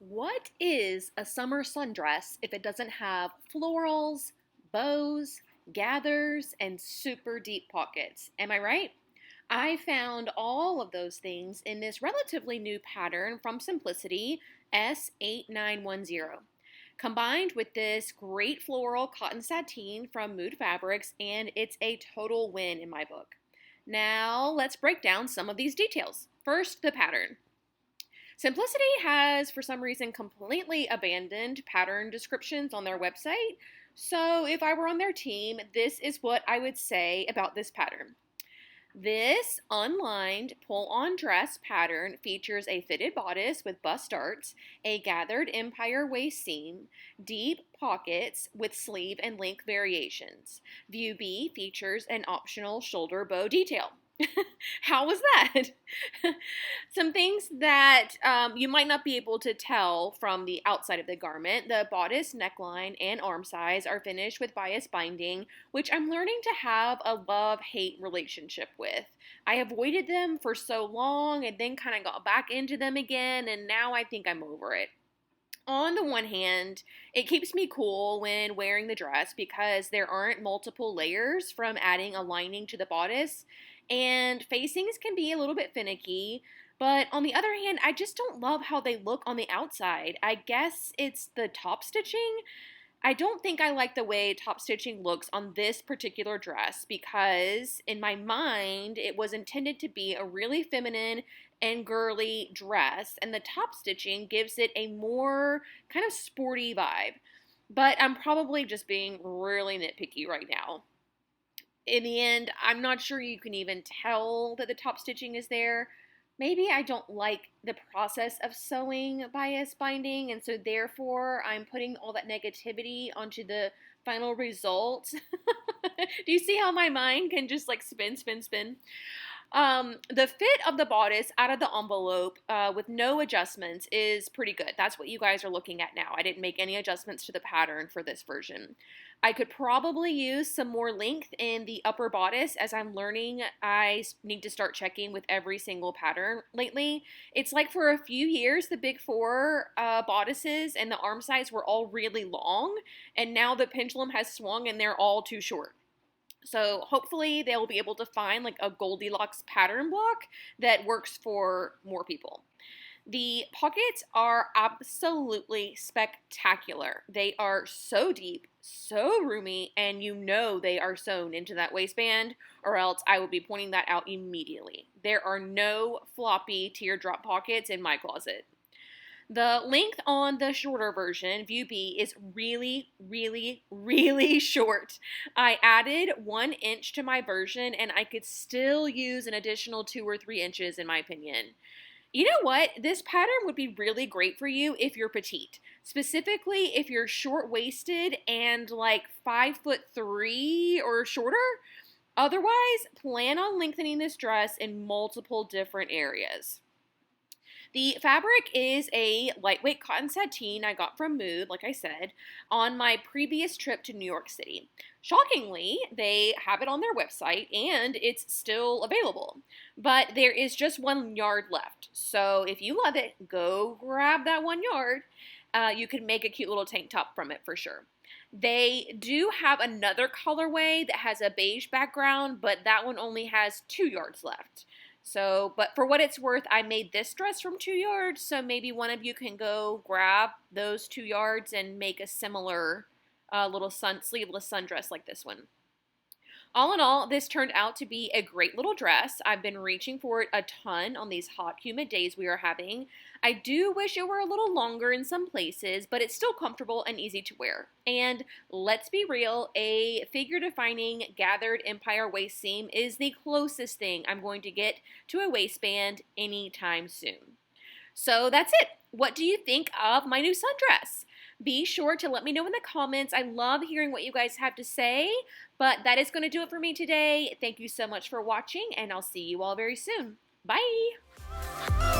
What is a summer sundress if it doesn't have florals, bows, gathers, and super deep pockets? Am I right? I found all of those things in this relatively new pattern from Simplicity S8910. Combined with this great floral cotton sateen from Mood Fabrics, and it's a total win in my book. Now, let's break down some of these details. First, the pattern. Simplicity has, for some reason, completely abandoned pattern descriptions on their website. So if I were on their team, this is what I would say about this pattern. This unlined pull-on dress pattern features a fitted bodice with bust darts, a gathered empire waist seam, deep pockets with sleeve and length variations. View B features an optional shoulder bow detail. How was that? Some things that you might not be able to tell from the outside of the garment. The bodice neckline and arm size are finished with bias binding, which I'm learning to have a love-hate relationship with. I avoided them for so long and then kind of got back into them again, and now I think I'm over it. On the one hand, it keeps me cool when wearing the dress because there aren't multiple layers from adding a lining to the bodice, and facings can be a little bit finicky. But on the other hand, I just don't love how they look on the outside. I guess it's the top stitching. I don't think I like the way top stitching looks on this particular dress because in my mind, it was intended to be a really feminine and girly dress, and the top stitching gives it a more kind of sporty vibe. But I'm probably just being really nitpicky right now. In the end, I'm not sure you can even tell that the top stitching is there. Maybe I don't like the process of sewing bias binding, and so therefore I'm putting all that negativity onto the final result. Do you see how my mind can just like spin, spin, spin? The fit of the bodice out of the envelope with no adjustments is pretty good. That's what you guys are looking at now. I didn't make any adjustments to the pattern for this version. I could probably use some more length in the upper bodice as I'm learning. I need to start checking with every single pattern lately. It's like for a few years, the big four bodices and the arm size were all really long, and now the pendulum has swung and they're all too short. So hopefully they'll be able to find like a Goldilocks pattern block that works for more people. The pockets are absolutely spectacular. They are so deep, so roomy, and you know they are sewn into that waistband, or else I will be pointing that out immediately. There are no floppy teardrop pockets in my closet. The length on the shorter version, View B, is really, really, really short. I added 1 inch to my version, and I could still use an additional 2 or 3 inches, in my opinion. You know what? This pattern would be really great for you if you're petite. Specifically, if you're short-waisted and like 5'3" or shorter. Otherwise, plan on lengthening this dress in multiple different areas. The fabric is a lightweight cotton sateen I got from Mood, like I said, on my previous trip to New York City. Shockingly, they have it on their website and it's still available. But there is just 1 yard left. So if you love it, go grab that 1 yard. You can make a cute little tank top from it for sure. They do have another colorway that has a beige background, but that one only has 2 yards left. So, but for what it's worth, I made this dress from 2 yards, so maybe one of you can go grab those 2 yards and make a similar little sleeveless sundress like this one. All in all, this turned out to be a great little dress. I've been reaching for it a ton on these hot, humid days we are having. I do wish it were a little longer in some places, but it's still comfortable and easy to wear. And let's be real, a figure-defining gathered empire waist seam is the closest thing I'm going to get to a waistband anytime soon. So that's it. What do you think of my new sundress? Be sure to let me know in the comments. I love hearing what you guys have to say, but that is going to do it for me today. Thank you so much for watching, and I'll see you all very soon. Bye!